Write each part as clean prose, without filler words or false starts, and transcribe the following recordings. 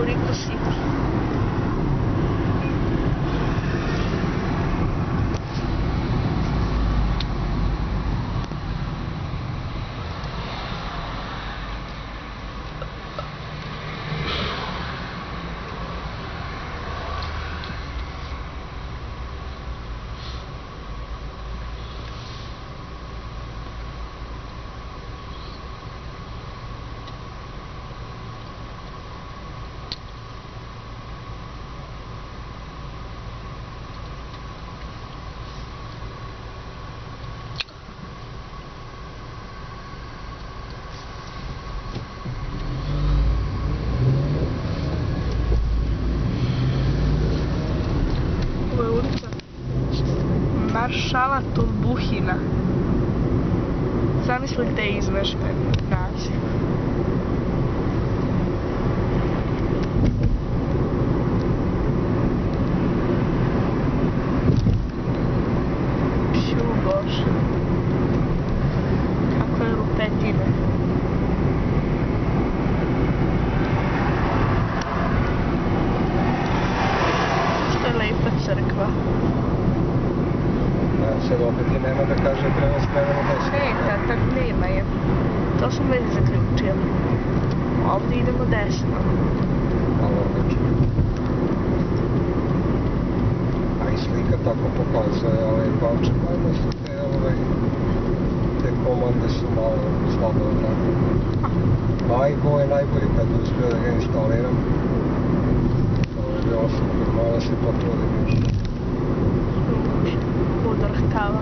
toliko sitni. Maršala Tolbuhina. Zamisli gde je izvešten naziv. Pšu Bože. Kakve rupetine. Što je lepa crkva. Sad opet i nema da kaže prema skrenemo desno. Ne, tak nema je. To sam već zaključila. Ovdje idemo desno. Malo odlično. A i slika tako pokazuje, pa očigledno su te komande su malo slabo odradile. Ovo je najbolji kad bi uspio da ga instaliram. Ovo je bilo super, malo se potrudim još. Udrhtava.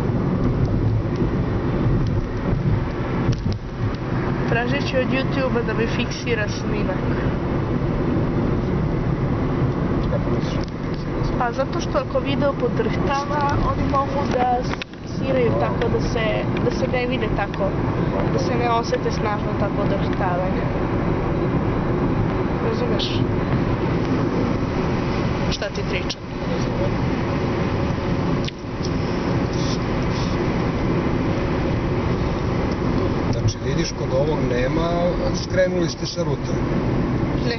Tražit ću od YouTube-a da mi fiksira snimak. Kako misliš da fiksira snimak? Pa zato što ako video podrhtava, oni mogu da fiksiraju tako da se ne vide tako, da se ne osete snažno tako odrhtavanje. Razumeš? Šta ti pričam? Vidiš, kod ovog nema, skrenuli ste sa rute. Ne.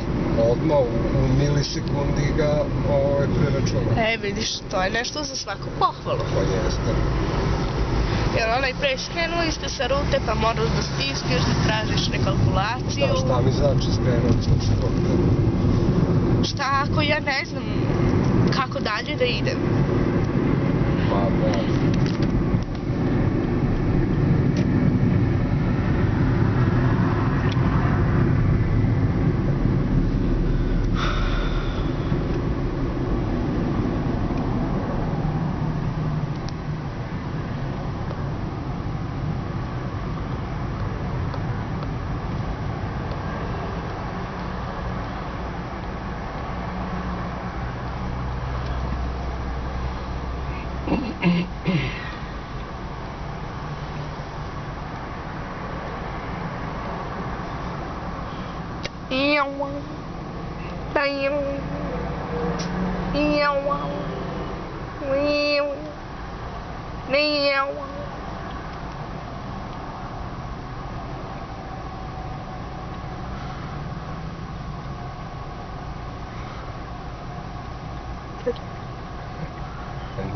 Odmah u milisekundi ga preračuna. Vidiš, to je nešto za svaku pohvalu. Pa jeste. Jer onaj pre skrenuli ste sa rute, pa moraš da stiskeš, da tražiš nekalkulaciju. Da, šta mi znači skrenuli ste sa rute? Šta ako ja ne znam kako dalje da idem? Pa da.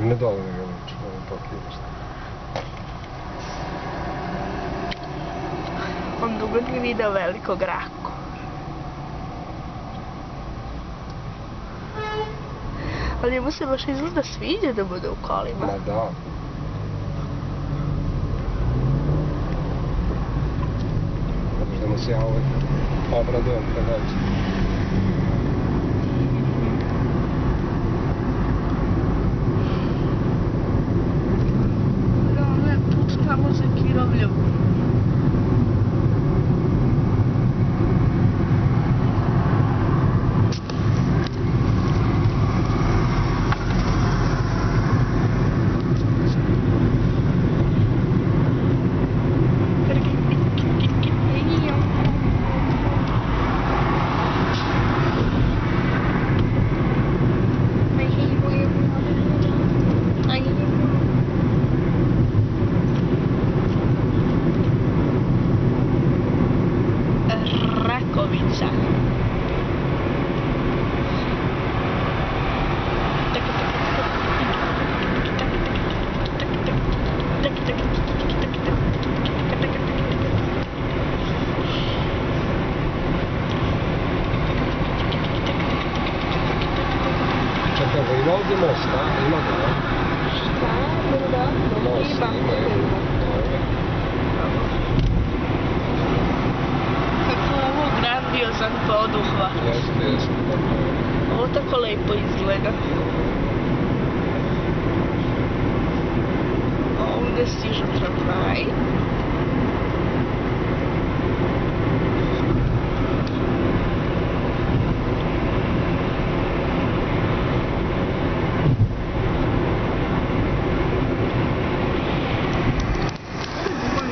Ne dovoljno ga uči, ovo pokideš. On dugo nije video velikog raku. Ali njemu se baš izgleda sviđa da bude u kolima. Ma da. Možda mu se ja uvek obradujem kad dođe. Tamo za Kirovljev. Ima ovdje most, a? Ima ga, a? Šta? Da? Na most, Ima. Kako je ovo grandiozan poduhvat. Jeste, tako je. Ovo tako lepo izgleda. Ovdje stižu tramvaj.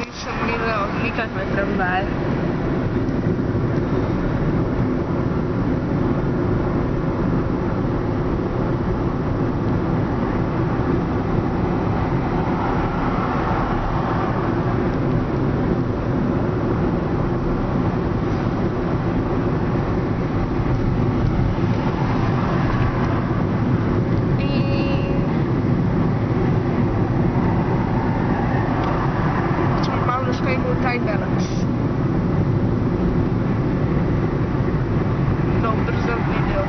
Nisam vidjela nikakve tramvaje. Taj Belac. Da ubrzam video.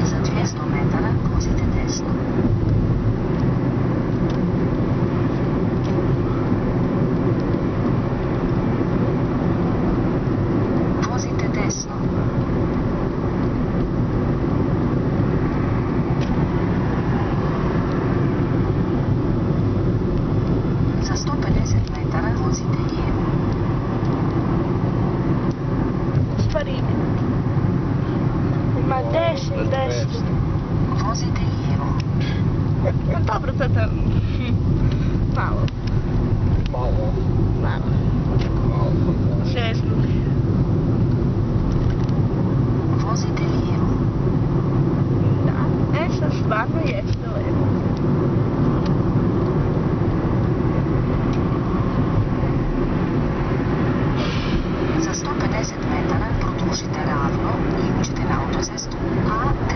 Za 200 metara vozite desno. Vozite desno. Za 150 metara vozite lijevo. U stvari ima desno. Vozite lijevo. No dobro, tata. Malo. Malo. Zeznuli. Vozite lijevo. Da, sad stvarno jeste lepo. Za 150 metara produžite ravno i uđite na autocestu A3.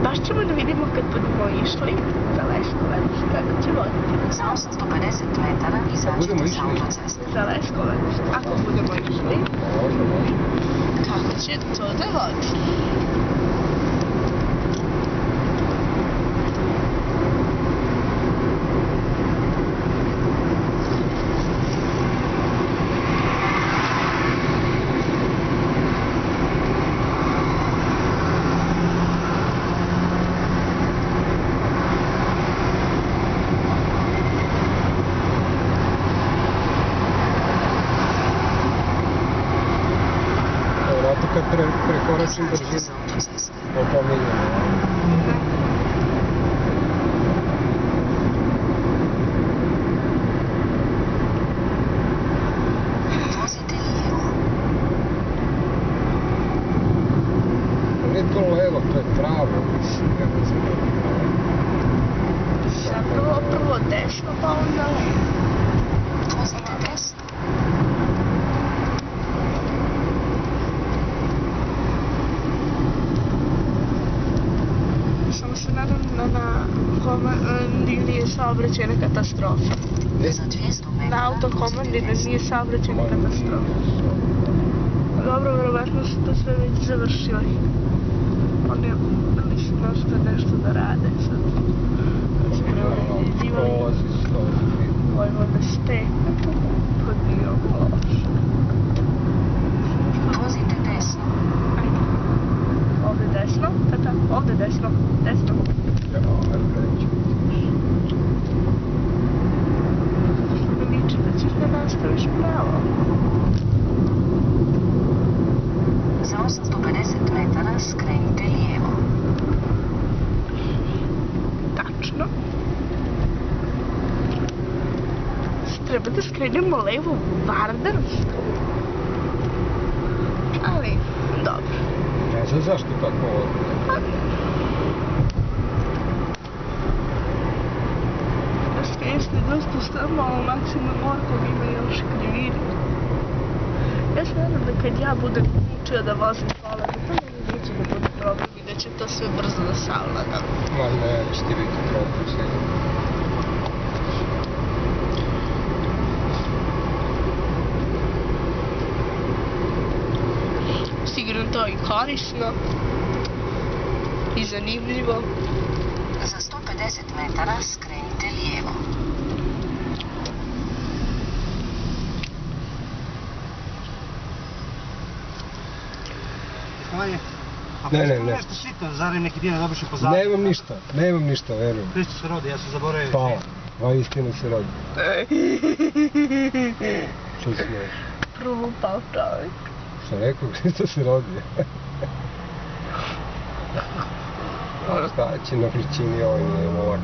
Baš ćemo da vidimo kad budemo išli za Leskovac, kada će voditi. Za 850 metara izađite sa autoceste. Za Leskovac, ako budemo išli, kako će to da vodi? Kad prekoračim brzinu, opominjamo. Vozite lijevo. Nije to levo, to je pravo, mislim, kako se Zapravo prvo desno, pa onda levo. Vozite desno. Samo se nadam da nije saobraćajna katastrofa. Za 200 metara Na autokomandi da vozite nije saobraćajna katastrofa. Dobro, verovatno su to sve već završili. Oni mislim nešto da rade sad. Da se preodređivali. Vojvoda Stepa kod bio loš. Vozite desno. Ovdje desno, tata, ovdje desno. Liči da ćeš da nastaviš pravo. Za 850 metara skrenite lijevo. Tačno. Treba da skrenemo levo u Vardarsku. Ali, dobro. Ne znam zašto tako ovdje. Jeste dosta strmalo, Maksimum Morkov ima još krivine. Ja se nadam da kad ja budem učio da vozim kola, da to ne ne bude problem i da će to sve brzo da savlada. Ma ne, će ti biti problem sigurno. Sigurno to i korisno i zanimljivo. Za 150 metara skrenite lijevo. Manje. Ne. Nešto sitno, zarim neki dio dobiš i pozadnje. Nemam ništa, verujem. Hristo se rodi, ja sam zaboravio. Hvala, a istina se rodi. Što smiješ? Prolupao čovjek. Što rekao, Hristo se rodi. Šta će na vrućini ovaj nije ovako.